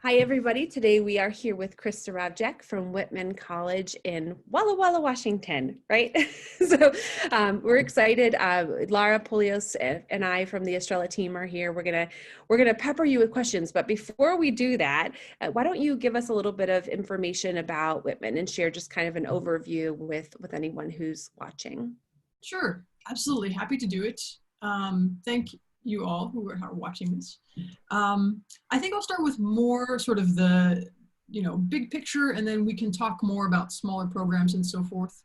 Hi, everybody. Today we are here with Kris Surovjak from Whitman College in Walla Walla, Washington, right? We're excited. Lara, Poulios, and I from the Estrela team are here. We're gonna pepper you with questions. But before we do that, why don't you give us a little bit of information about Whitman and share just kind of an overview with anyone who's watching? Sure, absolutely. Happy to do it. Thank you all who are watching this. I think I'll start with more sort of the, big picture, and then we can talk more about smaller programs and so forth.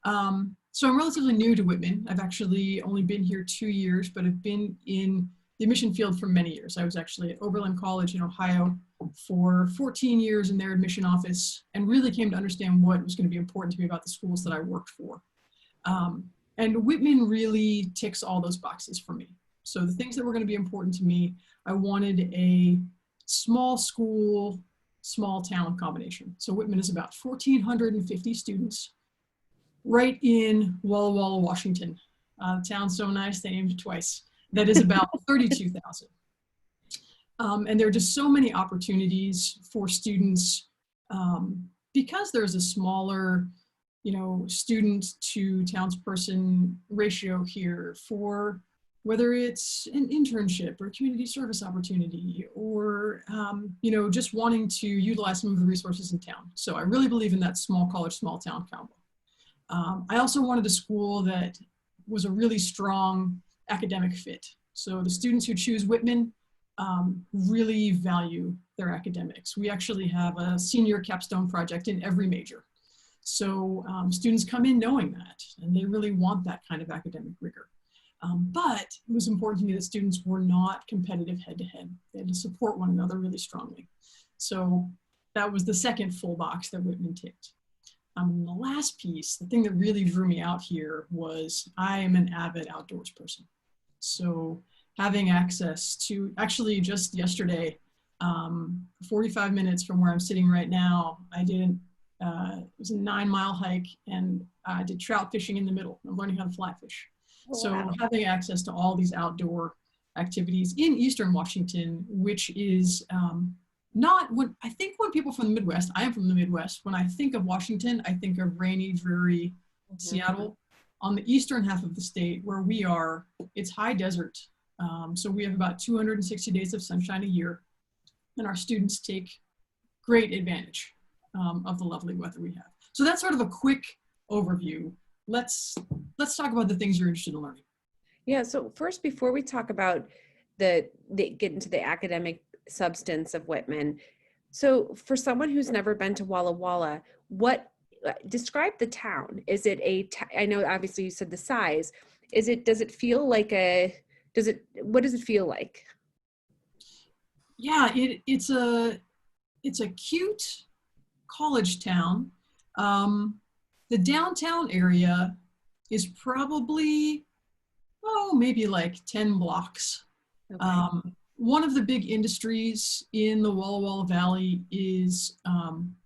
So I'm relatively new to Whitman. I've actually only been here 2 years, but I've been in the admission field for many years. I was actually at Oberlin College in Ohio for 14 years in their admission office, and really came to understand what was going to be important to me about the schools that I worked for. And Whitman really ticks all those boxes for me. So the things that were going to be important to me, I wanted a small school, small town combination. So Whitman is about 1,450 students right in Walla Walla, Washington. The town's so nice, they named it twice. That is about 32,000. And there are just so many opportunities for students because there's a smaller student to townsperson ratio here, for whether it's an internship or community service opportunity or, just wanting to utilize some of the resources in town. So I really believe in that small college, small town combo. I also wanted a school that was a really strong academic fit. So the students who choose Whitman really value their academics. We actually have a senior capstone project in every major. So students come in knowing that, and they really want that kind of academic rigor. But it was important to me that students were not competitive head-to-head. They had to support one another really strongly. So that was the second full box that Whitman ticked. The last piece, the thing that really drew me out here, was I am an avid outdoors person. So having access to, actually just yesterday, 45 minutes from where I'm sitting right now, I did it was a 9-mile hike, and I did trout fishing in the middle. I'm learning how to fly fish. Oh, so wow. Having access to all these outdoor activities in Eastern Washington, which is not what I think when people from the Midwest, I am from the Midwest, when I think of Washington, I think of rainy, dreary Seattle. On the eastern half of the state where we are, it's high desert. So we have about 260 days of sunshine a year, and our students take great advantage of the lovely weather we have. So that's sort of a quick overview. Let's talk about the things you're interested in learning. Yeah, so first, before we talk about get into the academic substance of Whitman, so for someone who's never been to Walla Walla, describe the town? Is it I know obviously you said the size. Does it feel like what does it feel like? Yeah, it's a cute college town. The downtown area is probably, maybe like 10 blocks. Okay. One of the big industries in the Walla Walla Valley is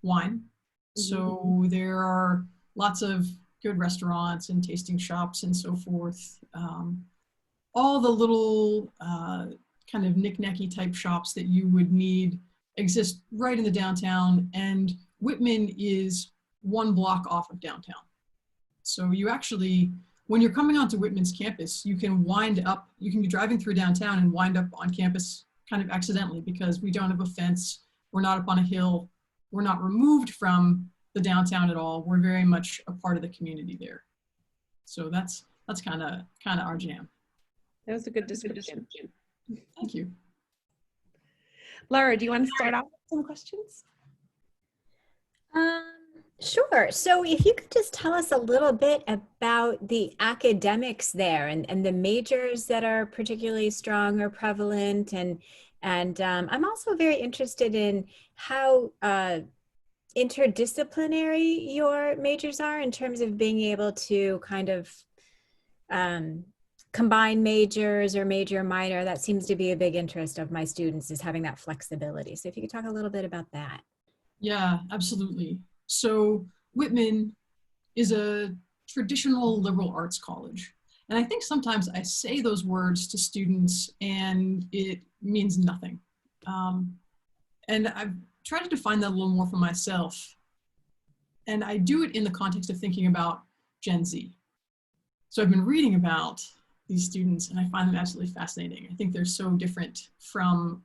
wine. Mm-hmm. So there are lots of good restaurants and tasting shops and so forth. All the little kind of knick-knacky type shops that you would need exist right in the downtown, and Whitman is 1 block off of downtown. So you actually, when you're coming onto Whitman's campus, you can be driving through downtown and wind up on campus kind of accidentally, because we don't have a fence, we're not up on a hill, we're not removed from the downtown at all. We're very much a part of the community there. So that's kind of our jam. That was a good description. Thank you. Lara, do you want to start off with some questions? Sure. So if you could just tell us a little bit about the academics there and the majors that are particularly strong or prevalent. And I'm also very interested in how interdisciplinary your majors are in terms of being able to kind of combine majors or major minor. That seems to be a big interest of my students, is having that flexibility. So if you could talk a little bit about that. Yeah, absolutely. So Whitman is a traditional liberal arts college. And I think sometimes I say those words to students and it means nothing. And I've tried to define that a little more for myself. And I do it in the context of thinking about Gen Z. So I've been reading about these students and I find them absolutely fascinating. I think they're so different from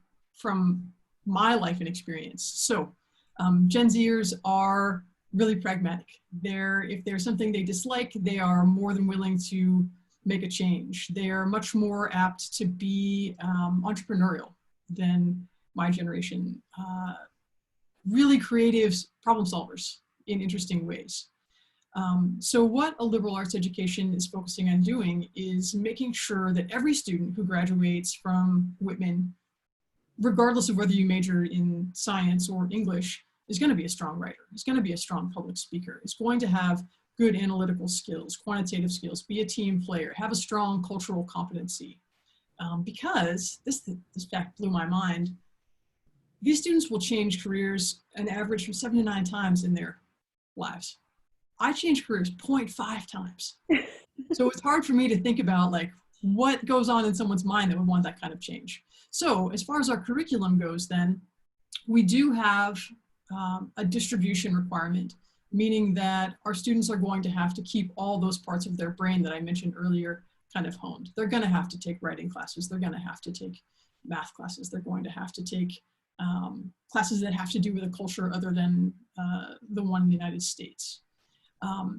my life and experience. So Gen Zers are really pragmatic. If there's something they dislike, they are more than willing to make a change. They are much more apt to be entrepreneurial than my generation. Really creative problem solvers in interesting ways. So what a liberal arts education is focusing on doing is making sure that every student who graduates from Whitman, regardless of whether you major in science or English, is going to be a strong writer, is going to be a strong public speaker, is going to have good analytical skills, quantitative skills, be a team player, have a strong cultural competency. Because this fact blew my mind. These students will change careers an average from 7 to 9 times in their lives. I changed careers 0.5 times. So it's hard for me to think about like what goes on in someone's mind that would want that kind of change. So as far as our curriculum goes then, we do have a distribution requirement, meaning that our students are going to have to keep all those parts of their brain that I mentioned earlier kind of honed. They're going to have to take writing classes. They're going to have to take math classes. They're going to have to take classes that have to do with a culture other than the one in the United States.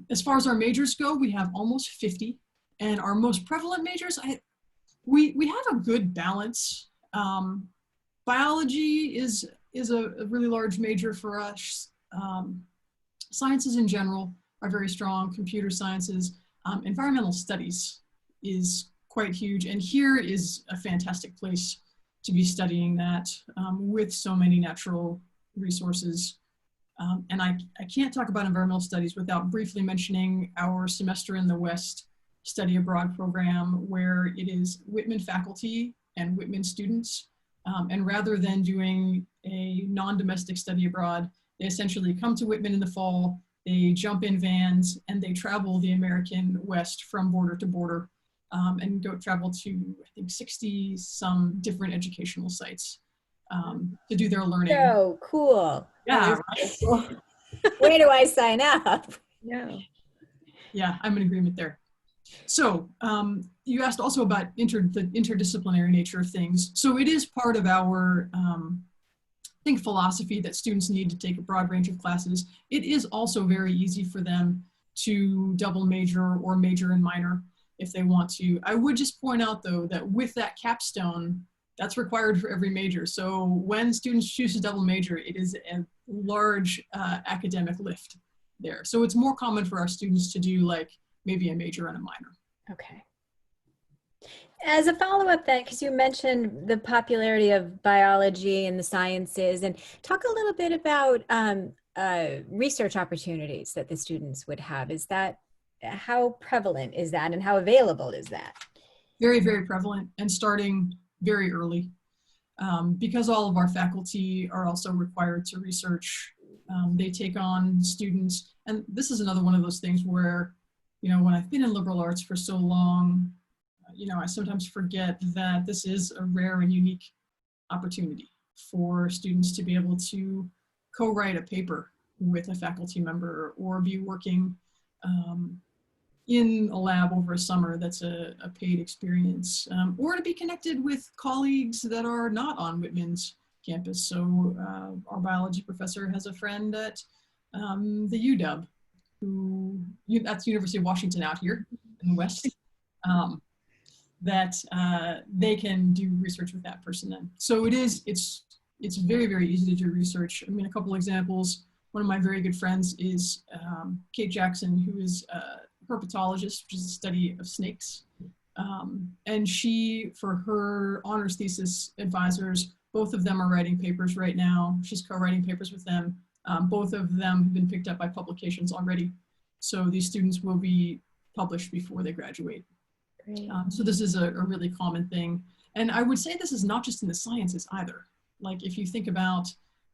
As far as our majors go, we have almost 50, and our most prevalent majors, we have a good balance. Biology is a really large major for us. Sciences in general are very strong. Computer sciences, environmental studies is quite huge, and here is a fantastic place to be studying that with so many natural resources. And I can't talk about environmental studies without briefly mentioning our Semester in the West study abroad program, where it is Whitman faculty and Whitman students. And rather than doing a non-domestic study abroad, they essentially come to Whitman in the fall, they jump in vans, and they travel the American West from border to border and go travel to, I think, 60 some different educational sites to do their learning. So cool. Yeah, right? Cool. Where do I sign up? Yeah, I'm in agreement there. So you asked also about the interdisciplinary nature of things. So it is part of our, I think, philosophy that students need to take a broad range of classes. It is also very easy for them to double major or major and minor if they want to. I would just point out, though, that with that capstone, that's required for every major. So when students choose to double major, it is a large academic lift there. So it's more common for our students to do like maybe a major and a minor. Okay. As a follow-up then, because you mentioned the popularity of biology and the sciences, and talk a little bit about research opportunities that the students would have. Is that, how prevalent is that and how available is that? Very, very prevalent and starting very early. Because all of our faculty are also required to research, they take on students. And this is another one of those things where, you know, when I've been in liberal arts for so long, you know, I sometimes forget that this is a rare and unique opportunity for students to be able to co-write a paper with a faculty member or be working in a lab over a summer that's a paid experience, or to be connected with colleagues that are not on Whitman's campus. So our biology professor has a friend at the UW, that's University of Washington out here in the West, that they can do research with that person then. So it's very, very easy to do research. I mean, a couple examples. One of my very good friends is Kate Jackson, who is a herpetologist, which is the study of snakes. And she, for her honors thesis advisors, both of them are writing papers right now. She's co-writing papers with them. Both of them have been picked up by publications already. So these students will be published before they graduate. So this is a really common thing. And I would say this is not just in the sciences either. Like if you think about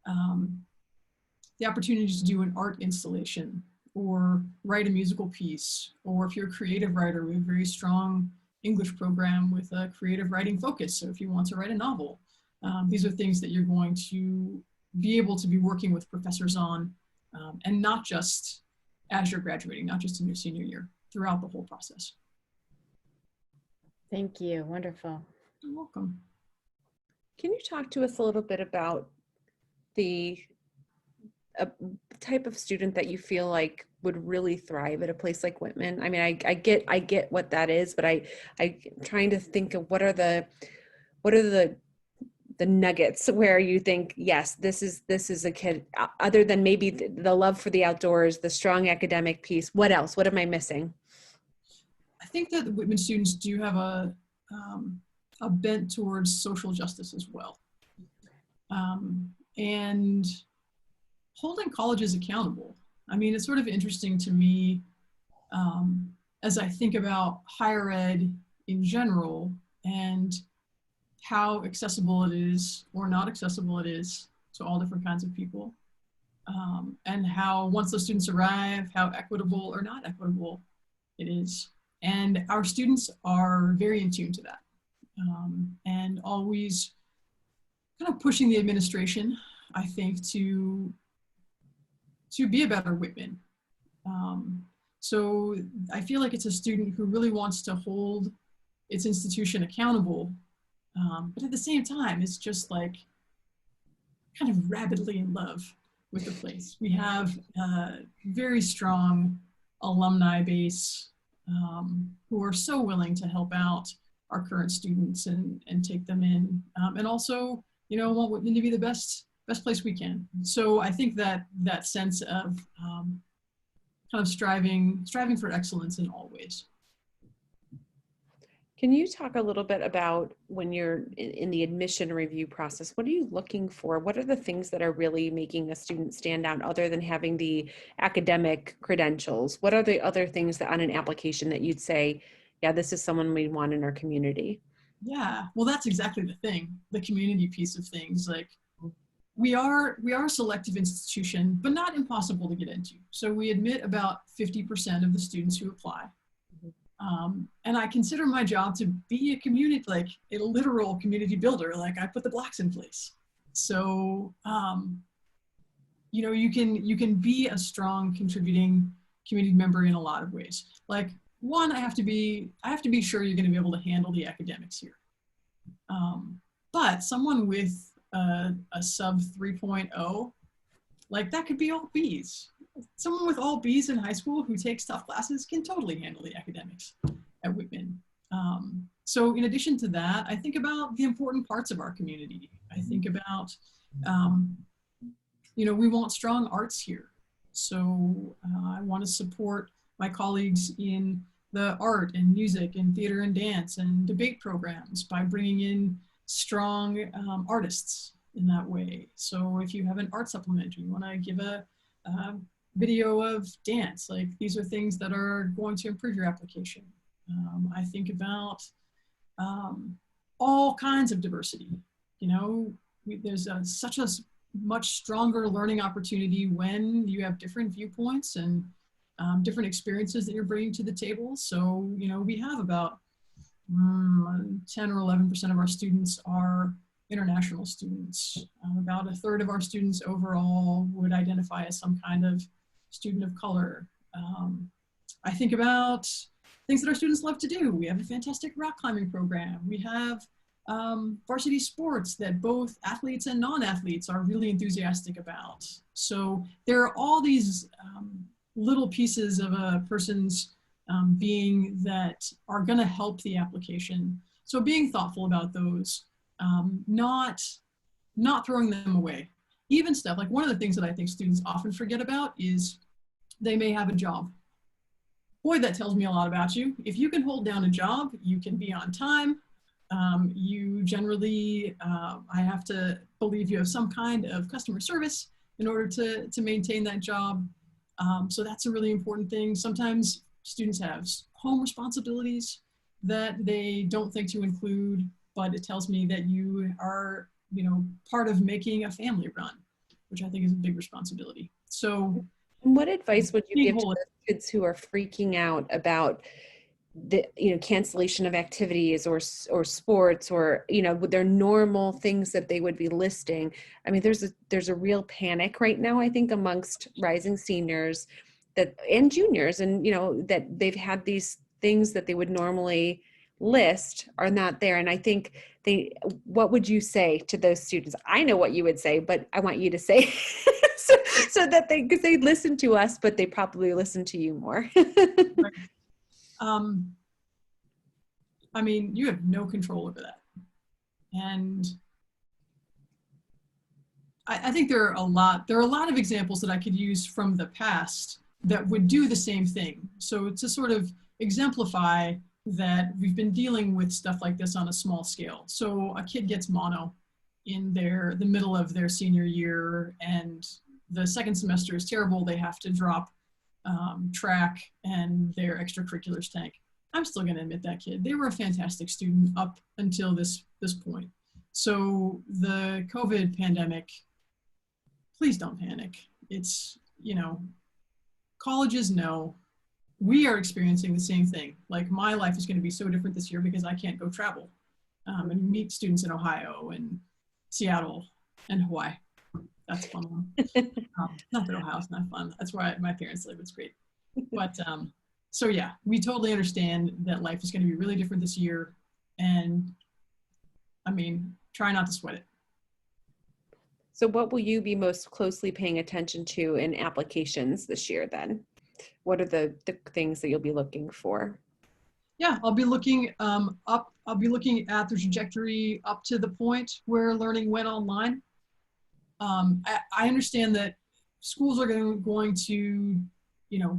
the opportunity to do an art installation or write a musical piece, or if you're a creative writer, we have a very strong English program with a creative writing focus. So if you want to write a novel, these are things that you're going to be able to be working with professors on, and not just as you're graduating, not just in your senior year, throughout the whole process. Thank you. Wonderful. You're welcome. Can you talk to us a little bit about the type of student that you feel like would really thrive at a place like Whitman? I mean, I get what that is, but I'm trying to think of what are the nuggets where you think, yes, this is a kid, other than maybe the love for the outdoors, the strong academic piece. What else? What am I missing? I think that the Whitman students do have a bent towards social justice as well. And holding colleges accountable. I mean, it's sort of interesting to me as I think about higher ed in general and how accessible it is or not accessible it is to all different kinds of people. And how once those students arrive, how equitable or not equitable it is. And our students are very in tune to that, and always kind of pushing the administration, I think, to be a better Whitman. So I feel like it's a student who really wants to hold its institution accountable, but at the same time, it's just like kind of rabidly in love with the place. We have a very strong alumni base who are so willing to help out our current students and take them in, and also, you know, want Whitman to be the best place we can. So I think that that sense of kind of striving for excellence in all ways. Can you talk a little bit about when you're in the admission review process, what are you looking for? What are the things that are really making a student stand out other than having the academic credentials? What are the other things that on an application that you'd say, yeah, this is someone we want in our community? Yeah, well, that's exactly the thing, the community piece of things. Like, we are a selective institution, but not impossible to get into. So we admit about 50% of the students who apply. And I consider my job to be a community, like a literal community builder. Like, I put the blocks in place. So, you know, you can be a strong contributing community member in a lot of ways. Like, one, I have to be sure you're going to be able to handle the academics here. But someone with a sub 3.0, like, that could be all B's. Someone with all B's in high school who takes tough classes can totally handle the academics at Whitman. So in addition to that, I think about the important parts of our community. I think about, you know, we want strong arts here. So I want to support my colleagues in the art and music and theater and dance and debate programs by bringing in strong artists in that way. So if you have an art supplement, you want to give a video of dance, like, these are things that are going to improve your application. I think about all kinds of diversity. You know, there's such a much stronger learning opportunity when you have different viewpoints and different experiences that you're bringing to the table. So, you know, we have about 10 or 11% of our students are international students. About a third of our students overall would identify as some kind of student of color. I think about things that our students love to do. We have a fantastic rock climbing program. We have varsity sports that both athletes and non-athletes are really enthusiastic about. So there are all these little pieces of a person's being that are going to help the application. So being thoughtful about those, not throwing them away. Even stuff like, one of the things that I think students often forget about is they may have a job. Boy, that tells me a lot about you. If you can hold down a job, you can be on time. You generally, I have to believe you have some kind of customer service in order to maintain that job. So that's a really important thing. Sometimes students have home responsibilities that they don't think to include, but it tells me that you are, you know, part of making a family run, which I think is a big responsibility. So what advice would you give to the kids who are freaking out about the cancellation of activities or sports or their normal things that they would be listing. I mean, there's a real panic right now, I think, amongst rising seniors and juniors, and that they've had these things that they would normally list are not there. And I think what would you say to those students? I know what you would say, but I want you to say so that because they listen to us, but they probably listen to you more. Right. I mean, you have no control over that. And I think there are a lot of examples that I could use from the past that would do the same thing. So to sort of exemplify that we've been dealing with stuff like this on a small scale. So a kid gets mono in the middle of their senior year, and the second semester is terrible. They have to drop track and their extracurriculars tank. I'm still going to admit that kid. They were a fantastic student up until this point. So the COVID pandemic, please don't panic. It's, colleges know. We are experiencing the same thing. Like, my life is going to be so different this year because I can't go travel and meet students in Ohio and Seattle and Hawaii. That's a fun one. Not that Ohio's not fun. That's where my parents live. It's great. But so yeah, we totally understand that life is going to be really different this year. And I mean, try not to sweat it. So what will you be most closely paying attention to in applications this year then? What are the things that you'll be looking for? Yeah, I'll be looking up. I'll be looking at the trajectory up to the point where learning went online. I understand that schools are going to,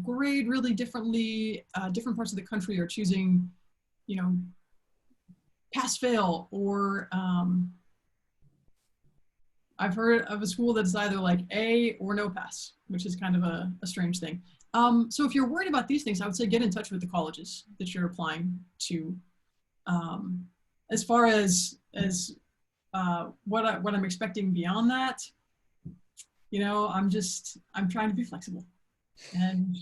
grade really differently. Different parts of the country are choosing, pass fail, or I've heard of a school that's either like A or no pass, which is kind of a strange thing. So if you're worried about these things, I would say get in touch with the colleges that you're applying to. As far as what I'm expecting beyond that, I'm trying to be flexible and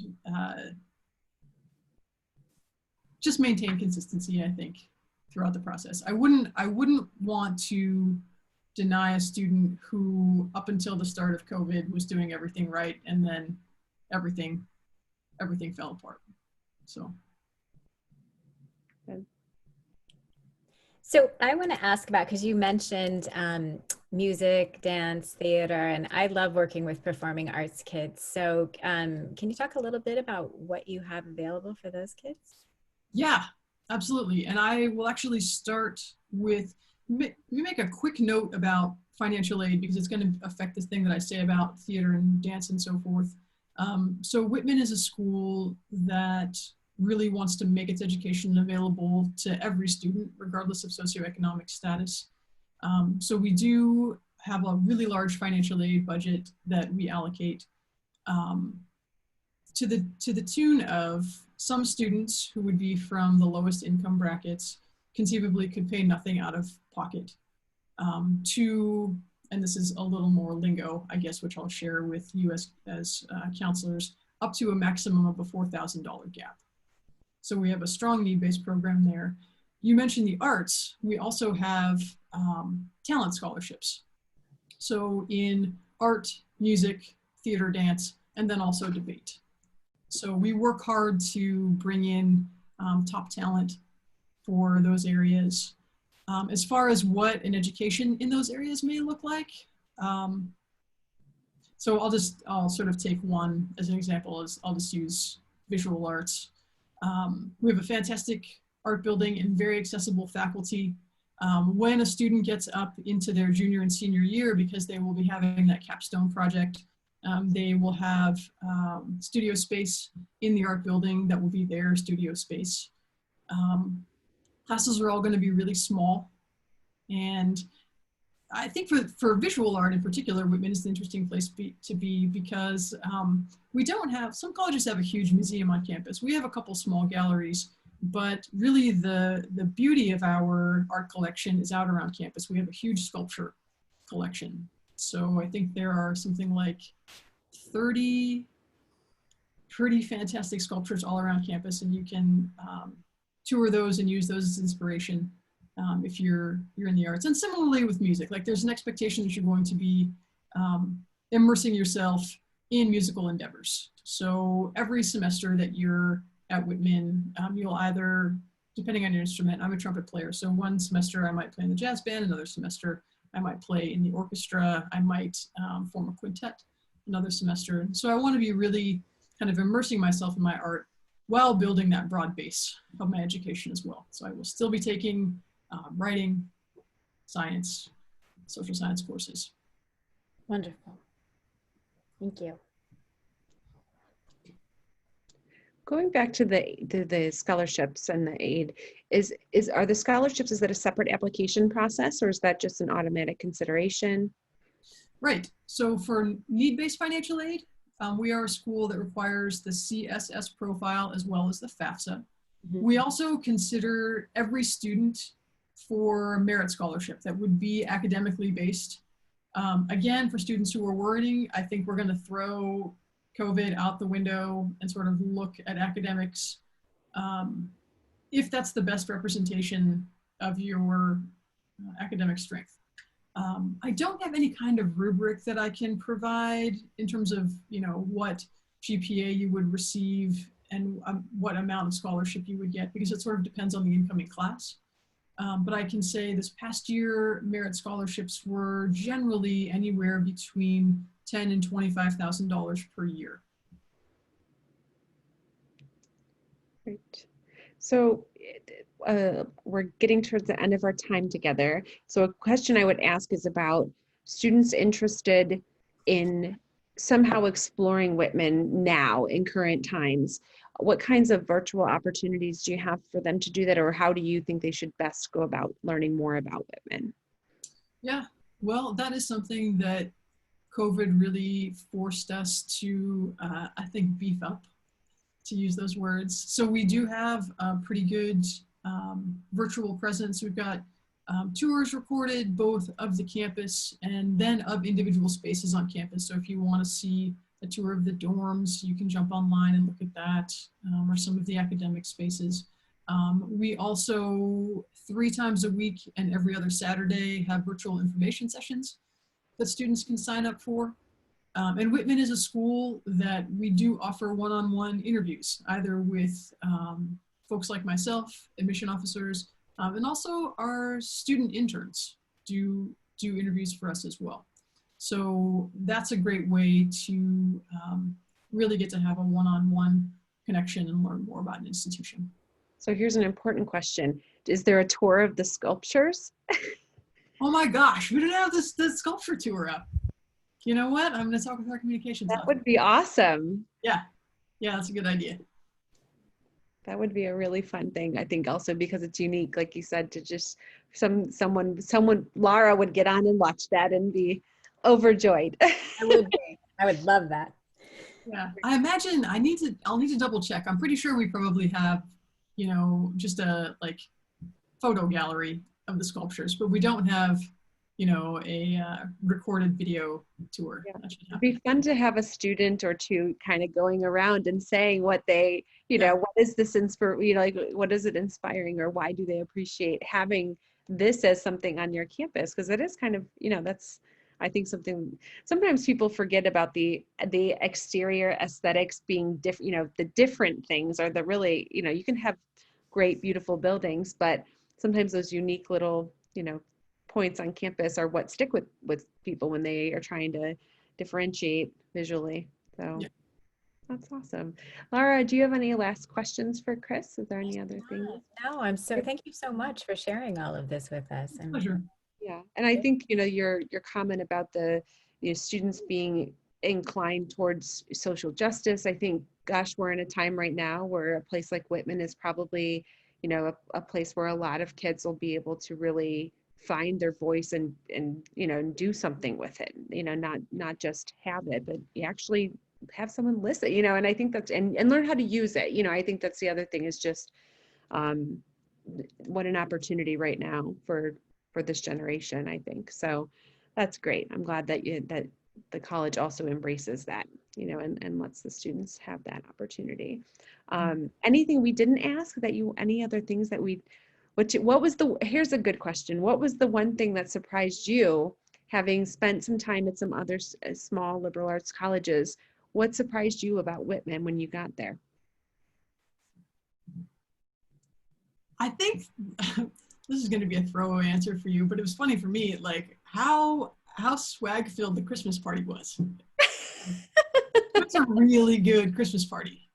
just maintain consistency, I think, throughout the process. I wouldn't want to deny a student who, up until the start of COVID, was doing everything right, and then everything fell apart. So. So I want to ask about, because you mentioned music, dance, theater, and I love working with performing arts kids. So can you talk a little bit about what you have available for those kids? Yeah, absolutely. And I will actually start with, let me make a quick note about financial aid, because it's going to affect this thing that I say about theater and dance and so forth. So Whitman is a school that really wants to make its education available to every student, regardless of socioeconomic status. So we do have a really large financial aid budget that we allocate to the tune of some students who would be from the lowest income brackets conceivably could pay nothing out of pocket to, and this is a little more lingo, I guess, which I'll share with you as counselors, up to a maximum of a $4,000 gap. So we have a strong need-based program there. You mentioned the arts. We also have talent scholarships. So in art, music, theater, dance, and then also debate. So we work hard to bring in top talent for those areas. As far as what an education in those areas may look like, so I'll sort of take one as an example. I'll just use visual arts. We have a fantastic art building and very accessible faculty. When a student gets up into their junior and senior year, because they will be having that capstone project, they will have studio space in the art building that will be their studio space. Classes are all going to be really small. And I think for visual art in particular, Whitman is an interesting place to be because we don't have, some colleges have a huge museum on campus. We have a couple small galleries, but really the beauty of our art collection is out around campus. We have a huge sculpture collection. So I think there are something like 30 pretty fantastic sculptures all around campus, and you can tour those and use those as inspiration if you're in the arts. And similarly with music, like there's an expectation that you're going to be immersing yourself in musical endeavors. So every semester that you're at Whitman, you'll either, depending on your instrument, I'm a trumpet player. So one semester I might play in the jazz band, another semester I might play in the orchestra, I might form a quintet another semester. So I want to be really kind of immersing myself in my art while building that broad base of my education as well. So I will still be taking writing, science, social science courses. Wonderful. Thank you. Going back to the scholarships and the aid, are the scholarships, is that a separate application process, or is that just an automatic consideration? Right. So for need-based financial aid, we are a school that requires the CSS profile as well as the FAFSA. Mm-hmm. We also consider every student for merit scholarship that would be academically based. Again, for students who are worrying, I think we're going to throw COVID out the window and sort of look at academics if that's the best representation of your academic strength. I don't have any kind of rubric that I can provide in terms of, you know, what GPA you would receive and what amount of scholarship you would get, because it sort of depends on the incoming class. But I can say this past year, merit scholarships were generally anywhere between $10,000 and $25,000 per year. Great. So we're getting towards the end of our time together. So a question I would ask is about students interested in somehow exploring Whitman now in current times. What kinds of virtual opportunities do you have for them to do that, or how do you think they should best go about learning more about Whitman? Yeah, well, that is something that COVID really forced us to, I think, beef up, to use those words. So we do have a pretty good virtual presence. We've got tours recorded, both of the campus and then of individual spaces on campus. So if you want to see a tour of the dorms, you can jump online and look at that, or some of the academic spaces. We also, 3 times a week and every other Saturday, have virtual information sessions that students can sign up for. And Whitman is a school that we do offer one-on-one interviews, either with folks like myself, admission officers, and also our student interns do interviews for us as well. So that's a great way to really get to have a one-on-one connection and learn more about an institution. So here's an important question. Is there a tour of the sculptures? Oh my gosh, we didn't have the sculpture tour up. You know what? I'm going to talk with our communications. That would be awesome. Yeah, that's a good idea. That would be a really fun thing, I think, also because it's unique, like you said, to just someone, Lara would get on and watch that and be overjoyed. I would be. I would love that. Yeah, I imagine I'll need to double check. I'm pretty sure we probably have, you know, just a like photo gallery of the sculptures, but we don't have, you know, a recorded video tour. Yeah. It'd be fun to have a student or two kind of going around and saying what they, you know, what is this like, what is it inspiring, or why do they appreciate having this as something on your campus? Because it is kind of, you know, that's, I think, something sometimes people forget about the exterior aesthetics being different. You know, the different things are the really, you know, you can have great, beautiful buildings, but sometimes those unique little, you know, points on campus are what stick with people when they are trying to differentiate visually. So that's awesome. Lara, do you have any last questions for Kris? Is there any other things? No, thank you so much for sharing all of this with us. Pleasure. Yeah, and I think, you know, your comment about the, you know, students being inclined towards social justice, I think, gosh, we're in a time right now where a place like Whitman is probably, you know, a place where a lot of kids will be able to really find their voice and you know, and do something with it, you know, not just have it, but you actually have someone listen, you know. And I think that's, and learn how to use it, you know. I think that's the other thing, is just what an opportunity right now for this generation, I think. So that's great. I'm glad that the college also embraces that. and lets the students have that opportunity. Anything we didn't ask that any other things that here's a good question. What was the one thing that surprised you, having spent some time at some other small liberal arts colleges? What surprised you about Whitman when you got there? I think this is going to be a throwaway answer for you, but it was funny for me, like how swag filled the Christmas party was. It was a really good Christmas party.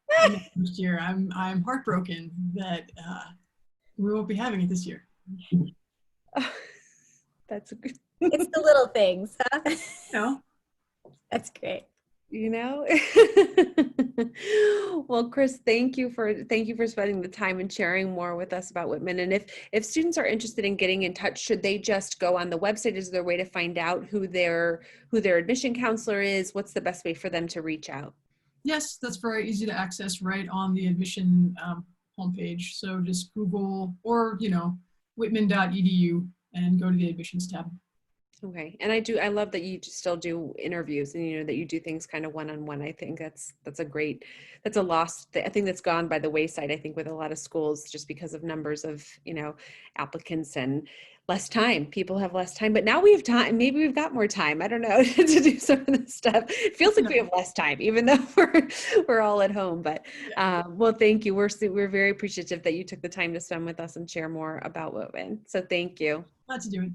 This year, I'm heartbroken that we won't be having it this year. That's good. It's the little things, huh? No. That's great. Well, Kris, thank you for spending the time and sharing more with us about Whitman. And if students are interested in getting in touch, should they just go on the website? Is there a way to find out who their admission counselor is? What's the best way for them to reach out? Yes, that's very easy to access right on the admission homepage. So just Google or whitman.edu and go to the admissions tab. Okay. And I love that you still do interviews, and that you do things kind of one-on-one. I think that's a lost, I think that's gone by the wayside, I think, with a lot of schools, just because of numbers of, applicants and less time. People have less time, but now we have time. Maybe we've got more time. I don't know, to do some of this stuff. It feels like we have less time, even though we're all at home. But well, thank you. We're very appreciative that you took the time to spend with us and share more about Whitman. So thank you. Glad to do it.